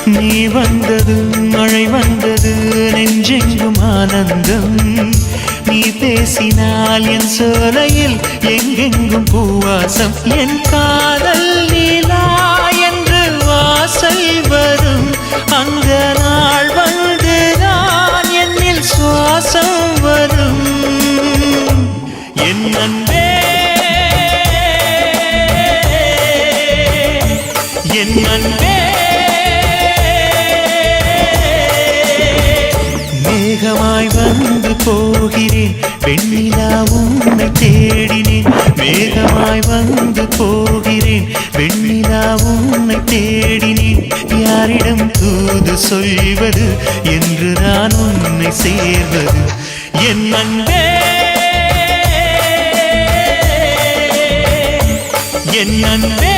நீ வந்தது மழை வந்தது நெஞ்செங்கும் ஆனந்தம் நீ பேசினால் என் சோலையில் எங்கெங்கும் பூவாசம் என் காதல் நீலா என்று வாசல் வரும் அந்த நாள் வந்து நான் என்னில் சுவாசம் வரும் என் அன்பே என் அன்பே மேகமாய் வந்து போகிறேன் வெண்ணிலா உன்னை தேடினேன் மேகமாய் வந்து போகிறேன் வெண்ணிலா உன்னை தேடினேன் யாரிடம் தூது சொல்வது என்று நான் உன்னை சேர்வது என் அன்பே என் அன்பே